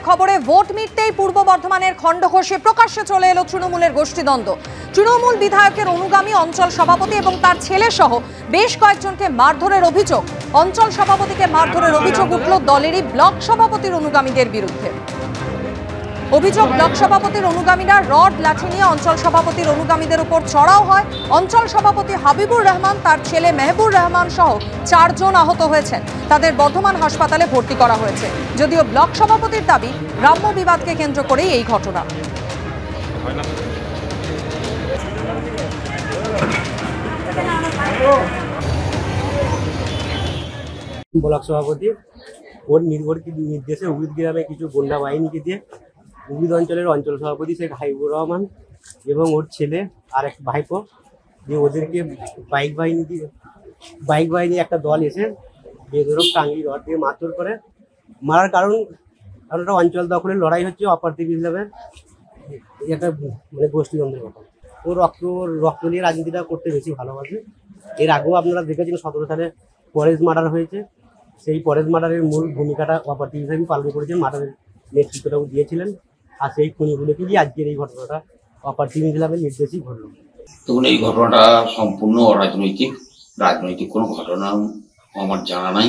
খবরে ভোট মিটতেই পূর্ব বর্ধমানের খণ্ডঘোষে প্রকাশ্যে চলে এলো তৃণমূলের গোষ্ঠীদ্বন্দ্ব। তৃণমূল বিধায়কের অনুগামী অঞ্চল সভাপতি এবং তার ছেলে সহ বেশ কয়েকজনকে মারধরের অভিযোগ। অঞ্চল সভাপতিকে মারধরের অভিযোগ উঠল দলেরই ব্লক সভাপতির অনুগামীদের বিরুদ্ধে। অভিযোগ, ব্লক সভাপতির অনুগামীরা রড লাঠি নিয়ে অঞ্চল সভাপতির অনুগামীদের উপর চড়াও হয়। অঞ্চল সভাপতি হাবিবুর রহমান, তার ছেলে মেহবুর রহমান সহ 4 জন আহত হয়েছেন। তাদের বর্ধমান হাসপাতালে ভর্তি করা হয়েছে। যদিও ব্লক সভাপতির দাবি, গ্রাম্য বিবাদকে কেন্দ্র করেই এই ঘটনা। ব্লক সভাপতি ওর নির্দেশে উবিদ গ্রামে কিছু গুন্ডা বাহিনীকে দিয়ে উবিদ অঞ্চলের অঞ্চল সভাপতি শেখ হাবিবুর রহমান এবং ওর ছেলে আর এক ভাইপো দিয়ে ওদেরকে বাইক বাহিনী একটা দল এসে বেদরক টাঙ্গি রড দিয়ে মারধর করে। মারার কারণ ওটা অঞ্চল দখলের লড়াই হচ্ছে, অপার্থিব হিসাবে একটা মানে গোষ্ঠীদ্বন্দ্বের কথা। ও রক্ত নিয়ে রাজনীতিটা করতে বেশি ভালোবাসে। এর আগেও আপনারা দেখেছেন 17 সালে পরেশ মার্ডার হয়েছে। সেই পরেশ মার্ডারের মূল ভূমিকাটা অপার্থিব হিসাবে পালন করেছেন, মার্ডারের নেতৃত্বটাও দিয়েছিলেন। আর সেই খুনিগুলোকে দিয়ে আজকের এই ঘটনাটা অপার্থিব হিসাবে নির্দেশই ঘটল। তখন এই ঘটনাটা সম্পূর্ণ রাজনৈতিক কোনো ঘটনা আমার জানা নাই।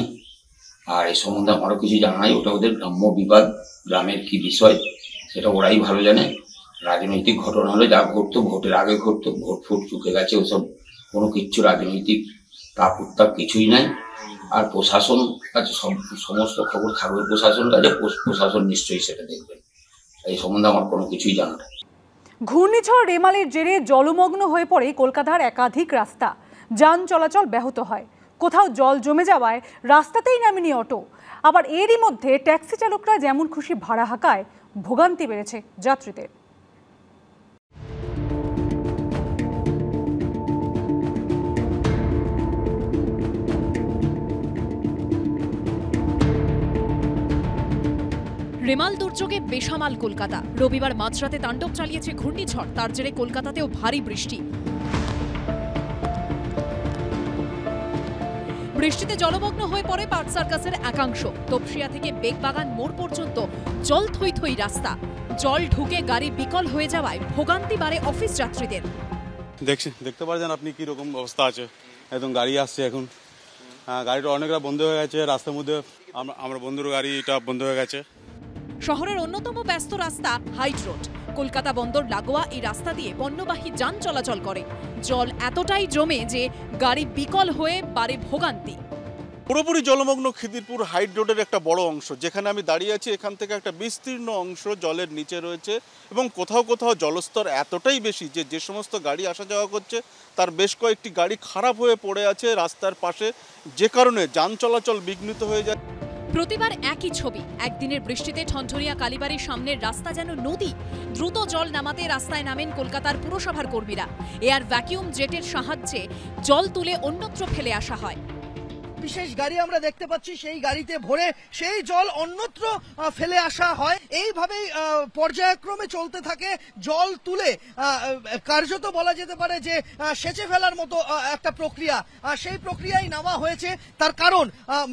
আর এই সম্বন্ধে আমারও কিছু জানা নাই। ওটা ওদের গ্রাম্য বিবাদ, গ্রামের কি বিষয় সেটা ওরাই ভালো জানে। রাজনৈতিক ঘটনা হলে যা ঘটতো ভোটের আগে ঘটতো, ভোট চুকে গেছে, ওসব কোনো কিচ্ছু রাজনৈতিক তাপ উত্তাপ কিছুই নাই। আর প্রশাসন কাছে সমস্ত খবর থাকবে প্রশাসন কাছে, প্রশাসন নিশ্চয়ই সেটা দেখবেন। এই সম্বন্ধে আমার কোনো কিছুই জানা নেই। ঘূর্ণিঝড় রেমালের জেরে জলমগ্ন হয়ে পড়ে কলকাতার একাধিক রাস্তা। যান চলাচল ব্যাহত হয়। কোথাও জল জমে যাওয়ায় রাস্তাতেই নামেনি অটো। আবার এরই মধ্যে ট্যাক্সি চালকরা যেমন খুশি ভাড়া হাঁকায়, ভোগান্তি বেড়েছে যাত্রীদের। রেমাল দুর্যোগে বেসামাল কলকাতা। রবিবার মাঝরাতে তাণ্ডব চালিয়েছে ঘূর্ণিঝড়। তার জেরে কলকাতাতেও ভারী বৃষ্টি। বৃষ্টিতে জলমগ্ন হয়ে পড়ে পার্ক সার্কাসের একাংশ। তপসিয়া থেকে বেগবাগান মোড় পর্যন্ত জল থই থই রাস্তা। জল ঢুকে গাড়ি বিকল হয়ে যাওয়ায় ভোগান্তি বাড়ে অফিস যাত্রীদের। দেখতে পাচ্ছেন আপনি কি রকম অবস্থা আছে। একদম গাড়ি আসছে এখন, গাড়িটা অনেকটা বন্ধ হয়ে গেছে। রাস্তার মধ্যে আমার বন্ধুর গাড়িটা বন্ধ হয়ে গেছে। শহরের অন্যতম ব্যস্ত রাস্তা হাইট রোড। কলকাতা বন্দর লাগোয়া এই রাস্তা দিয়ে পণ্যবাহী যান চলাচল করে। জল এতটাই জমে যে গাড়ি বিকল হয়ে বাড়ে ভোগান্তি। পুরোপুরি জলমগ্ন খিদিরপুর হাইট রোডের একটা বড় অংশ। যেখানে আমি দাঁড়িয়ে আছি, এখান থেকে একটা বিস্তীর্ণ অংশ জলের নিচে রয়েছে এবং কোথাও কোথাও জলস্তর এতটাই বেশি যে সমস্ত গাড়ি আসা যাওয়া করছে তার বেশ কয়েকটি গাড়ি খারাপ হয়ে পড়ে আছে রাস্তার পাশে, যে কারণে যান চলাচল বিঘ্নিত হয়ে যায়। প্রতিবার একই ছবি। একদিনের বৃষ্টিতে ঠনঠনিয়া কালীবাড়ির সামনের রাস্তা যেন নদী। দ্রুত জল নামাতে রাস্তায় নামেন কলকাতার পুরসভার কর্মীরা। এয়ার ভ্যাকুয়াম জেটের সাহায্যে জল তুলে অন্যত্র ফেলে আসা হয়। বিশেষ গাড়ি আমরা দেখতে পাচ্ছি, সেই গাড়িতে ভরে সেই জল অন্যত্র ফেলে আসা হয়। এইভাবেই পর্যায়ক্রমে চলতে থাকে জল তুলে, কার্যত বলা যেতে পারে যে সেচে ফেলার মতো একটা প্রক্রিয়া। সেই প্রক্রিয়ায় নামা হয়েছে। তার কারণ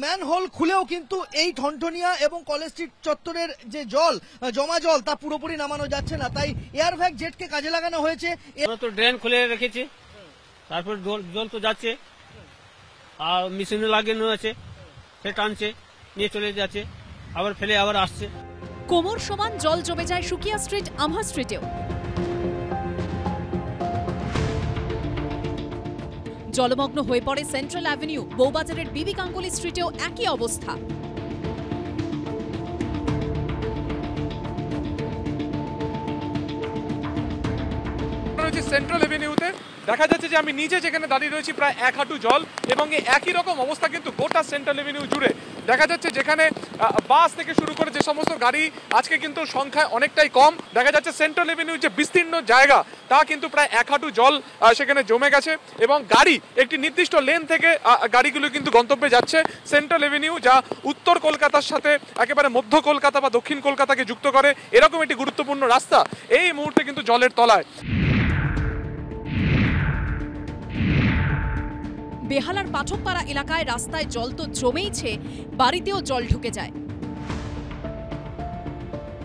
ম্যানহোল খুলেও কিন্তু এই ঠনঠনিয়া এবং কলেজ স্ট্রিট চত্বরের যে জল, জমা জল, তা পুরোপুরি নামানো যাচ্ছে না। তাই এয়ার ভ্যাক জেটকে কাজে লাগানো হয়েছে। তো ড্রেন খুলে রেখেছি, তারপর জল তো যাচ্ছে আর মেশিনে লাগানো আছে, সে টানছে নিয়ে চলে যাচ্ছে, আবার ফেলে আবার আসছে। কোমর সমান জল জমে যায় সুকিয়া স্ট্রিট, আমহা স্ট্রিটেও। জলমগ্ন হয়ে পড়ে সেন্ট্রাল অ্যাভিনিউ। বউবাজারের বিবি গাঙ্গুলি স্ট্রিটেও একই অবস্থা। সেন্ট্রাল এভিনিউতে দেখা যাচ্ছে যে আমি নিজে যেখানে দাঁড়িয়ে রয়েছি প্রায় 1 হাঁটু জল, এবং এই একই রকম অবস্থা কিন্তু গোটা সেন্ট্রাল এভিনিউ জুড়ে দেখা যাচ্ছে। যেখানে বাস থেকে শুরু করে যে সমস্ত গাড়ি আজকে কিন্তু সংখ্যায় অনেকটাই কম। দেখা যাচ্ছে সেন্ট্রাল এভিনিউ যে বিস্তীর্ণ জায়গা তা কিন্তু প্রায় 1 হাঁটু জল সেখানে জমে গেছে, এবং গাড়ি একটি নির্দিষ্ট লেন থেকে গাড়িগুলো কিন্তু গন্তব্যে যাচ্ছে। সেন্ট্রাল এভিনিউ যা উত্তর কলকাতার সাথে একেবারে মধ্য কলকাতা বা দক্ষিণ কলকাতাকে যুক্ত করে এরকম একটি গুরুত্বপূর্ণ রাস্তা এই মুহূর্তে কিন্তু জলের তলায়। বেহালার পাঠকপাড়া এলাকায় রাস্তায় জল তো জমেইছে, বাড়িতেও জল ঢুকে যায়।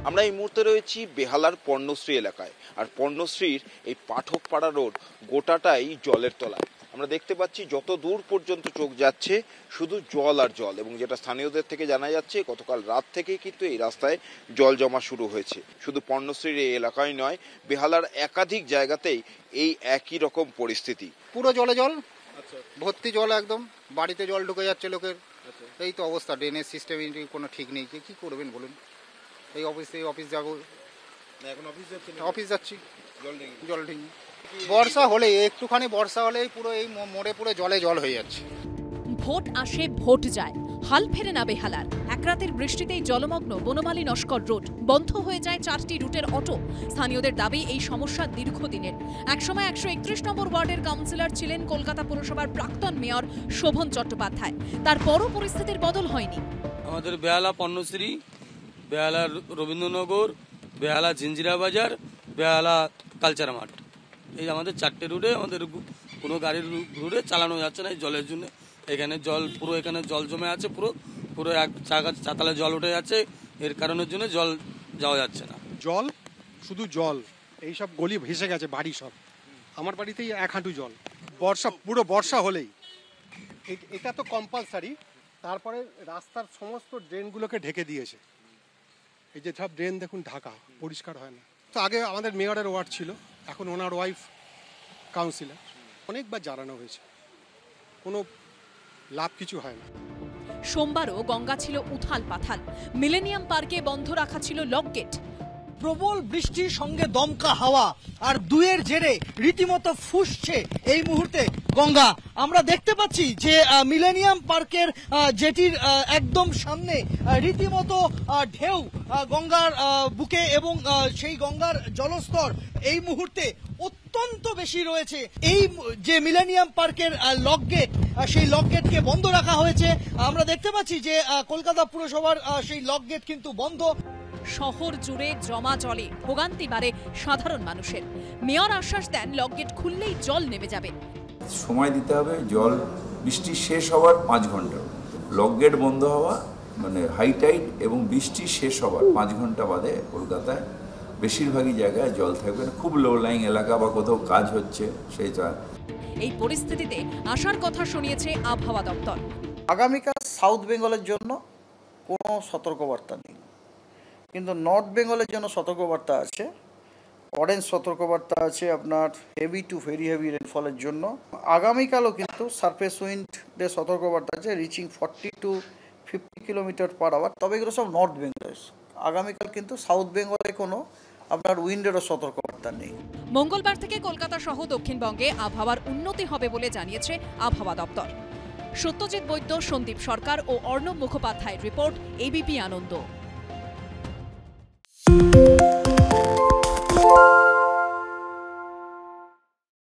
আমরা এই মুহূর্তে রয়েছি বেহালার পর্ণশ্রী এলাকায়, আর পর্ণশ্রীর এই পাঠকপাড়া রোড গোটাটাই জলের তলায়। আমরা দেখতে পাচ্ছি যত দূর পর্যন্ত চোখ যাচ্ছে শুধু জল আর জল, এবং যেটা স্থানীয়দের থেকে জানা যাচ্ছে গতকাল রাত থেকেই কিন্তু এই রাস্তায় জল জমা শুরু হয়েছে। শুধু পর্ণশ্রীর এই এলাকায় নয়, বেহালার একাধিক জায়গাতেই এই একই রকম পরিস্থিতি। পুরো জলে জল, ভর্তি জল, একদম বাড়িতে জল ঢুকে যাচ্ছে লোকের। এই তো অবস্থা, ড্রেনেজ সিস্টেম কোনো ঠিক নেই, কি করবেন বলুন। এই অফিস যাবো, এখন অফিস যাচ্ছি, জল ঢেঙে। বর্ষা হলে একটুখানি বর্ষা হলেই পুরো এই মোড়ে পুরো জলে জল হয়ে যাচ্ছে। ভোট আসে ভোট যায়, হাল ফেরে না বেহালার। এক রাতের বৃষ্টিতেই জলমগ্ন বনমালী নস্কর রোড, বন্ধ হয়ে যায় 4টি রুটের অটো। স্থানীয়দের দাবি এই সমস্যা দীর্ঘদিনের। একসময় 131 নম্বর ওয়ার্ডের কাউন্সিলর ছিলেন কলকাতা পুরসভার প্রাক্তন মেয়র শোভন চট্টোপাধ্যায়। তারপরও পরিস্থিতির বদল হয়নি। আমাদের বেহালা পর্ণশ্রী, বেহালা রবীন্দ্রনগর, বেহালা জিঞ্জিরা বাজার, বেহালা কালচার মাঠ, এই আমাদের 4টে রুটে আমাদের কোনো গাড়ির রুটে চালানো যাচ্ছে না এই জলের জন্য। এখানে জল পুরো, এখানে জল জমে আছে, পুরো এক চাতালে জল উঠে যাচ্ছে। এর কারণের জন্য জল যাওয়া যাচ্ছে না। জল, শুধু জল, এই সব গলি ভেসে গেছে বাড়ি সব। আমার বাড়িতেই 1 হাঁটু জল। পুরো বর্ষা হলেই এটা তো কম্পালসারি। তারপরে রাস্তার সমস্ত ড্রেনগুলোকে ঢেকে দিয়েছে। এই যে সব ড্রেন দেখুন ঢাকা, পরিষ্কার হয় না। তো আগে আমাদের মেয়রের ওয়ার্ড ছিল, এখন ওনার ওয়াইফ কাউন্সিলর। অনেকবার জানানো হয়েছে, কোনো লাভ কিছু হয় না। সোমবারও গঙ্গা ছিল উথাল পাথাল। মিলেনিয়াম পার্কে বন্ধ রাখা ছিল লক গেট। প্রবল বৃষ্টির সঙ্গে দমকা হাওয়া আর দুয়ের জেরে রীতিমতো ফুঁসছে এই মুহূর্তে গঙ্গা। আমরা দেখতে পাচ্ছি যে মিলেনিয়াম পার্কের জেটির একদম সামনে রীতিমতো ঢেউ গঙ্গার বুকে, এবং সেই গঙ্গার জলস্তর এই মুহূর্তে অত্যন্ত বেশি রয়েছে। এই যে মিলেনিয়াম পার্কের লক গেট, সেই লক গেটকে বন্ধ রাখা হয়েছে। আমরা দেখতে পাচ্ছি যে কলকাতা পুরসভার সেই লক গেট কিন্তু বন্ধ। শহর জুড়ে জমা জলে ভোগান্তি বাড়ে সাধারণ মানুষের। মেয়র আশ্বাস দেন লক গেট খুললেই জল নেমে যাবে। সময় দিতে হবে, জল বৃষ্টি শেষ হওয়ার 5 ঘন্টা। লক গেট বন্ধ হওয়া মানে হাই টাইড এবং বৃষ্টি শেষ হওয়ার 5 ঘন্টা বাদে কলকাতায় বেশিরভাগই জায়গায় জল থাকবে না। খুব লো লাইং এলাকা বা কোথাও কাজ হচ্ছে সেইটা। এই পরিস্থিতিতে আসার কথা শুনিয়েছে আবহাওয়া দপ্তর। আগামীকাল সাউথ বেঙ্গলের জন্য কোনো সতর্কবার্তা নেই, কিন্তু নর্থ বেঙ্গলের জন্য সতর্কবার্তা আছে। অরেঞ্জ সতর্কবার্তা আছে আপনার হেভি টু ভেরি হেভি রেনফলের জন্য। আগামীকালও কিন্তু সারফেস উইন্ডের সতর্কবার্তা আছে, রিচিং 40 to 50 km/h। তবে এগুলো সব নর্থ বেঙ্গলে। আগামীকাল কিন্তু সাউথ বেঙ্গলে কোনো আপনার উইন্ডেরও সতর্কবার্তা নেই। মঙ্গলবার থেকে কলকাতা সহ দক্ষিণবঙ্গে আবহাওয়ার উন্নতি হবে বলে জানিয়েছে আবহাওয়া দপ্তর। সত্যজিৎ বৈদ্য, সন্দীপ সরকার ও অর্ণব মুখোপাধ্যায়ের রিপোর্ট, এবিপি আনন্দ।